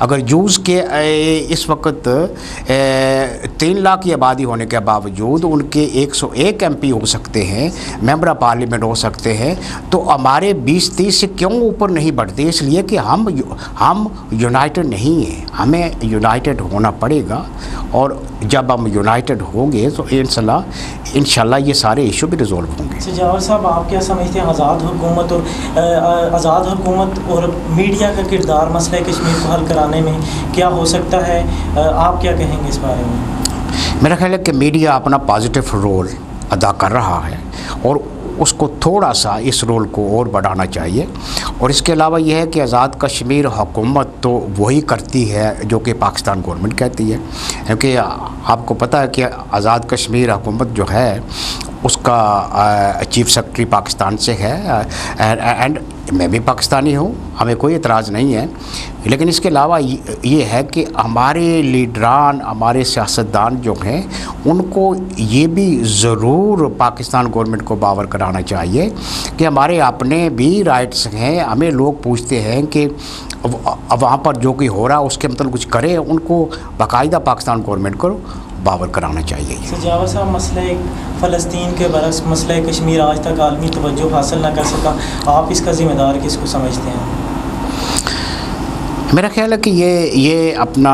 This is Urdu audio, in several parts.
اگر جوز کے اس وقت 3 لاکھ کی آبادی ہونے کے باوجود ان کے 101 ایم پی ہو سکتے ہیں، ممبر آف پارلیمنٹ ہو سکتے ہیں، تو ہمارے 20-30 سے کیوں اوپر نہیں بڑھتے؟ اس لیے کہ ہم یونائٹڈ نہیں ہیں. ہمیں یونائٹڈ ہونا پڑے گا، اور جب ہم یونائٹڈ ہوں گے تو انشاءاللہ یہ سارے ایشو بھی ریزولو ہوں گے. جاور صاحب، آپ کیا سمجھتے ہیں آزاد حکومت اور میڈیا کا کردار مسئلہ کشمیر کو حل کرانے میں کیا ہو سکتا ہے؟ آپ کیا کہیں گے اس بارے میں؟ میرا خیال ہے کہ میڈیا اپنا پازیٹیو رول ادا کر رہا ہے، اور اس کو تھوڑا سا اس رول کو اور بڑھانا چاہیے. اور اس کے علاوہ یہ ہے کہ آزاد کشمیر حکومت تو وہی کرتی ہے جو کہ پاکستان گورنمنٹ کہتی ہے، کیونکہ آپ کو پتہ ہے کہ آزاد کشمیر حکومت جو ہے اس کا چیف سیکرٹری پاکستان سے ہے، اینڈ میں بھی پاکستانی ہوں، ہمیں کوئی اعتراض نہیں ہے. لیکن اس کے علاوہ یہ ہے کہ ہمارے لیڈران، ہمارے سیاستدان جو ہیں، ان کو یہ بھی ضرور پاکستان گورنمنٹ کو باور کرانا چاہیے کہ ہمارے اپنے بھی رائٹس ہیں. ہمیں لوگ پوچھتے ہیں کہ وہاں پر جو کوئی ہو رہا ہے اس کے مطلب کچھ کرے، ان کو باقاعدہ پاکستان گورنمنٹ کو باور کرانا چاہیے. جاور صاحب، مسئلہ فلسطین کے برعکس مسئلہ کشمیر آج تک عالمی توجہ حاصل نہ کر سکا، آپ اس کا ذمہ دار کس کو سمجھتے ہیں؟ میرا خیال ہے کہ یہ اپنا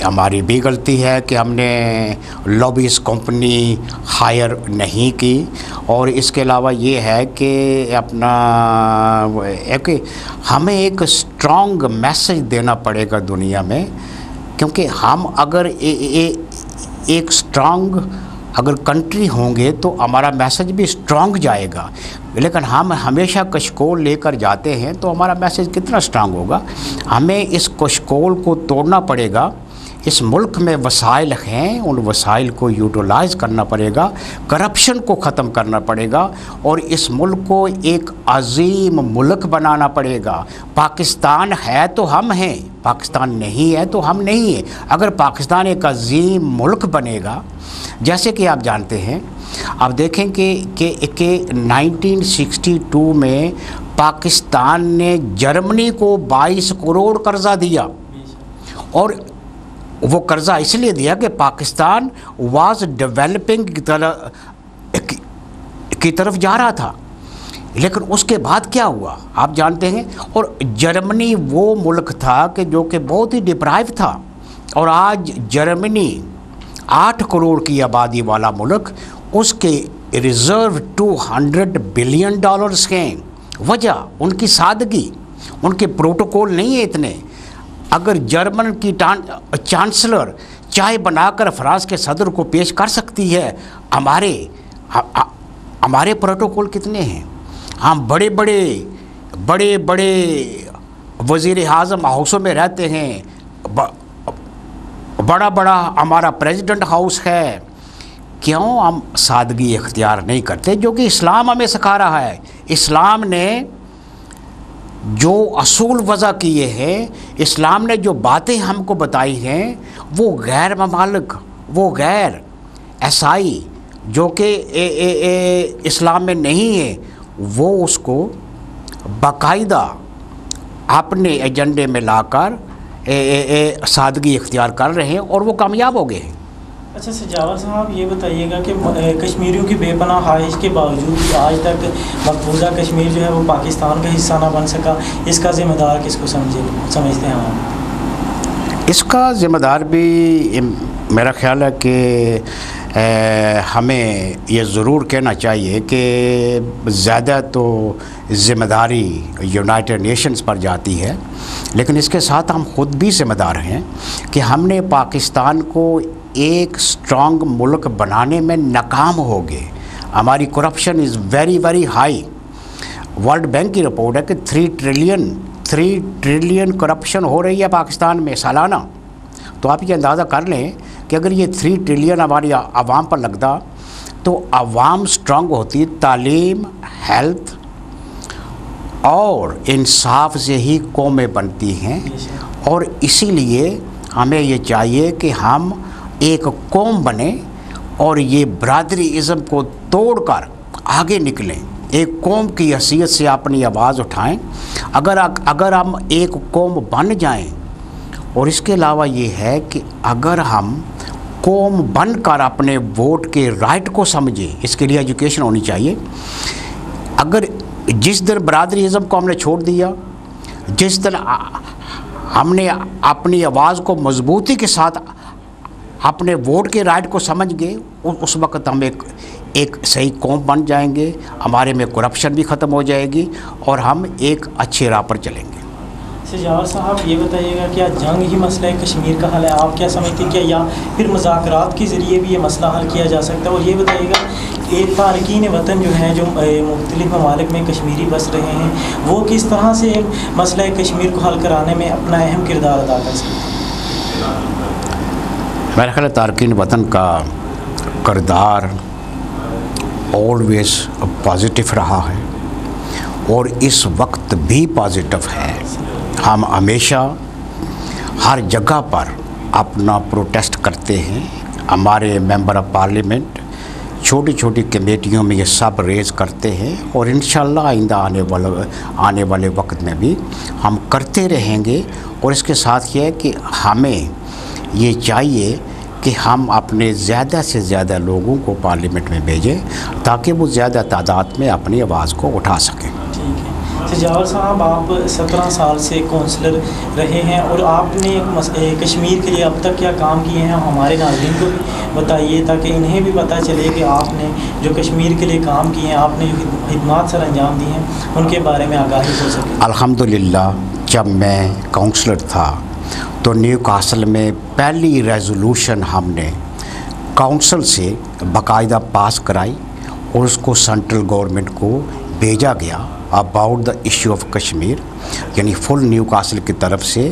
ہماری بھی غلطی ہے کہ ہم نے لابیز کمپنی ہائر نہیں کی. اور اس کے علاوہ یہ ہے کہ اپنا ہمیں ایک اسٹرانگ میسج دینا پڑے گا دنیا میں، کیونکہ ہم اگر ایک اسٹرانگ کنٹری ہوں گے تو ہمارا میسج بھی اسٹرانگ جائے گا. لیکن ہم ہمیشہ کشکول لے کر جاتے ہیں تو ہمارا میسج کتنا اسٹرانگ ہوگا؟ ہمیں اس کشکول کو توڑنا پڑے گا. اس ملک میں وسائل ہیں، ان وسائل کو یوٹیلائز کرنا پڑے گا، کرپشن کو ختم کرنا پڑے گا، اور اس ملک کو ایک عظیم ملک بنانا پڑے گا. پاکستان ہے تو ہم ہیں، پاکستان نہیں ہے تو ہم نہیں ہیں. اگر پاکستان ایک عظیم ملک بنے گا، جیسے کہ آپ جانتے ہیں، آپ دیکھیں کہ 1962 میں پاکستان نے جرمنی کو 22 کروڑ قرضہ دیا، اور وہ قرضہ اس لیے دیا کہ پاکستان واز ڈیولپنگ کی طرف جا رہا تھا. لیکن اس کے بعد کیا ہوا آپ جانتے ہیں. اور جرمنی وہ ملک تھا کہ جو کہ بہت ہی ڈپرائیو تھا، اور آج جرمنی 8 کروڑ کی آبادی والا ملک، اس کے ریزرو $200 بلین ہیں. وجہ ان کی سادگی، ان کے پروٹوکول نہیں ہیں اتنے. اگر جرمن کی چانسلر چائے بنا کر فرانس کے صدر کو پیش کر سکتی ہے، ہمارے پروٹوکول کتنے ہیں؟ ہم بڑے بڑے وزیر اعظم ہاؤسوں میں رہتے ہیں، بڑا ہمارا پریزیڈنٹ ہاؤس ہے. کیوں ہم سادگی اختیار نہیں کرتے جو کہ اسلام ہمیں سکھا رہا ہے؟ اسلام نے جو اصول وضع کیے ہیں، اسلام نے جو باتیں ہم کو بتائی ہیں، وہ غیر ممالک، وہ غیر عیسائی جو کہ اسلام میں نہیں ہے، وہ اس کو باقاعدہ اپنے ایجنڈے میں لا کر سادگی اختیار کر رہے ہیں، اور وہ کامیاب ہو گئے ہیں. اچھا جاور صاحب، یہ بتائیے گا کہ کشمیریوں کی بے پناہ خواہش کے باوجود بھی آج تک مقبوضہ کشمیر جو ہے وہ پاکستان کا حصہ نہ بن سکا، اس کا ذمہ دار کس کو سمجھتے ہیں آپ؟ اس کا ذمہ دار بھی میرا خیال ہے کہ ہمیں یہ ضرور کہنا چاہیے کہ زیادہ تو ذمہ داری یونائٹڈ نیشنز پر جاتی ہے، لیکن اس کے ساتھ ہم خود بھی ذمہ دار ہیں کہ ہم نے پاکستان کو ایک اسٹرانگ ملک بنانے میں ناکام ہو گئے. ہماری corruption is very high. World bank کی رپورٹ ہے کہ 3 ٹریلین کرپشن ہو رہی ہے پاکستان میں سالانہ. تو آپ یہ اندازہ کر لیں کہ اگر یہ 3 ٹریلین ہماری عوام پر لگتا تو عوام اسٹرانگ ہوتی. تعلیم، ہیلتھ اور انصاف سے ہی قومیں بنتی ہیں، اور اسی لیے ہمیں یہ چاہیے کہ ہم ایک قوم بنیں اور یہ برادری ازم کو توڑ کر آگے نکلیں. ایک قوم کی حیثیت سے اپنی آواز اٹھائیں. اگر ہم ایک قوم بن جائیں، اور اس کے علاوہ یہ ہے کہ اگر ہم قوم بن کر اپنے ووٹ کے رائٹ کو سمجھیں، اس کے لیے ایجوکیشن ہونی چاہیے. اگر جس دن برادری ازم کو ہم نے چھوڑ دیا، جس دن ہم نے اپنی آواز کو مضبوطی کے ساتھ اپنے ووٹ کے رائٹ کو سمجھ گئے، اس وقت ہم ایک صحیح قوم بن جائیں گے، ہمارے میں کرپشن بھی ختم ہو جائے گی اور ہم ایک اچھے راہ پر چلیں گے. جاور صاحب یہ بتائیے گا کیا جنگ ہی مسئلہ کشمیر کا حل ہے؟ آپ کیا سمجھتے ہیں، کیا یا پھر مذاکرات کے ذریعے بھی یہ مسئلہ حل کیا جا سکتا ہے؟ اور یہ بتائیے گا ایک تارکین وطن جو ہیں، جو مختلف ممالک میں کشمیری بس رہے ہیں، وہ کس طرح سے مسئلہ کشمیر کو حل کرانے میں اپنا اہم کردار ادا کر سکتے ہیں؟ میرا خیال ہے تارکین وطن کا کردار آلویز پازیٹیو رہا ہے اور اس وقت بھی پازیٹیو ہے. ہم ہمیشہ ہر جگہ پر اپنا پروٹیسٹ کرتے ہیں. ہمارے ممبر آف پارلیمنٹ چھوٹی چھوٹی کمیٹیوں میں یہ سب ریز کرتے ہیں اور انشاءاللہ آئندہ آنے والے وقت میں بھی ہم کرتے رہیں گے. اور اس کے ساتھ یہ ہے کہ ہمیں یہ چاہیے کہ ہم اپنے زیادہ سے زیادہ لوگوں کو پارلیمنٹ میں بھیجیں تاکہ وہ زیادہ تعداد میں اپنی آواز کو اٹھا سکیں. جاور صاحب آپ 17 سال سے کونسلر رہے ہیں اور آپ نے کشمیر کے لیے اب تک کیا کام کیے ہیں ہمارے ناظرین کو بھی بتائیے تاکہ انہیں بھی پتہ چلے کہ آپ نے جو کشمیر کے لیے کام کیے ہیں، آپ نے جو خدمات سر انجام دی ہیں، ان کے بارے میں آگاہی ہو سکے. الحمدللہ جب میں کونسلر تھا تو نیو کاسل میں پہلی ریزولوشن ہم نے کونسل سے باقاعدہ پاس کرائی اور اس کو سینٹرل گورنمنٹ کو بھیجا گیا about the issue of Kashmir, یعنی فل نیو کاسل کی طرف سے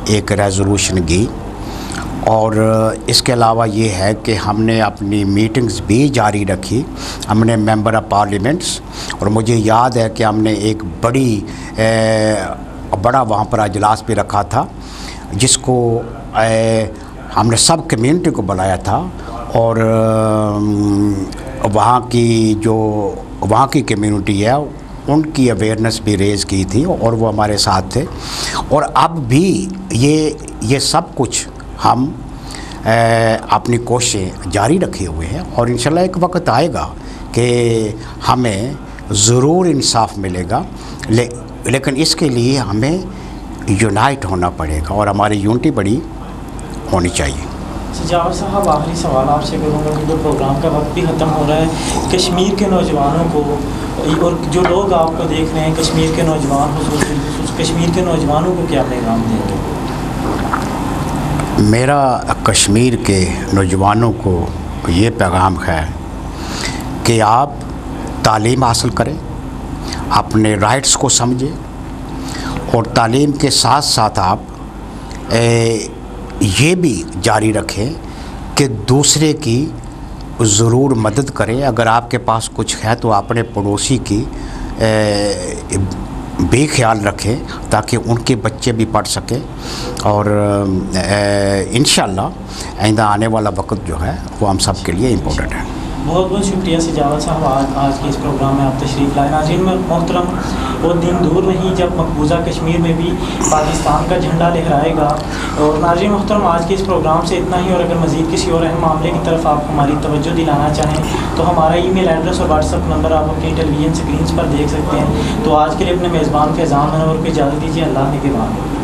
ایک ریزولوشن گئی. اور اس کے علاوہ یہ ہے کہ ہم نے اپنی میٹنگز بھی جاری رکھی. ہم نے ممبر آف پارلیمنٹس، اور مجھے یاد ہے کہ ہم نے ایک بڑا وہاں پر اجلاس بھی رکھا تھا جس کو ہم نے سب کمیونٹی کو بلایا تھا اور وہاں کی کمیونٹی ہے ان کی اویئرنیس بھی ریز کی تھی اور وہ ہمارے ساتھ تھے. اور اب بھی یہ سب کچھ ہم اپنی کوششیں جاری رکھے ہوئے ہیں اور انشاءاللہ ایک وقت آئے گا کہ ہمیں ضرور انصاف ملے گا، لیکن اس کے لیے ہمیں یونائٹ ہونا پڑے گا اور ہماری یونٹی بڑی ہونی چاہیے. جاور صاحب آخری سوال آپ سے کروں گا کیونکہ پروگرام کا وقت بھی ختم ہو رہا ہے. کشمیر کے نوجوانوں کو اور جو لوگ آپ کو دیکھ رہے ہیں کشمیر کے نوجوان، کشمیر کے نوجوانوں کو کیا پیغام دیں گے؟ میرا کشمیر کے نوجوانوں کو یہ پیغام ہے کہ آپ تعلیم حاصل کریں، اپنے رائٹس کو سمجھیں اور تعلیم کے ساتھ ساتھ آپ یہ بھی جاری رکھیں کہ دوسرے کی ضرور مدد کریں. اگر آپ کے پاس کچھ ہے تو اپنے پڑوسی کی بھی خیال رکھیں تاکہ ان کے بچے بھی پڑھ سکیں. اور انشاءاللہ آئندہ آنے والا وقت جو ہے وہ ہم سب کے لیے امپورٹنٹ ہے. بہت بہت شکریہ سجاوت صاحب، آج کے اس پروگرام میں آپ تشریف لائے. ناظرین محترم، وہ دن دور نہیں جب مقبوضہ کشمیر میں بھی پاکستان کا جھنڈا لہرائے گا. اور ناظرین محترم، آج کے اس پروگرام سے اتنا ہی، اور اگر مزید کسی اور اہم معاملے کی طرف آپ ہماری توجہ دلانا چاہیں تو ہمارا ای میل ایڈریس اور واٹس ایپ نمبر آپ اپنی ٹیلی ویژن اسکرینس پر دیکھ سکتے ہیں. تو آج کے لیے اپنے میزبان فیضان منور کو اجازت دیجیے. اللہ نگہبان.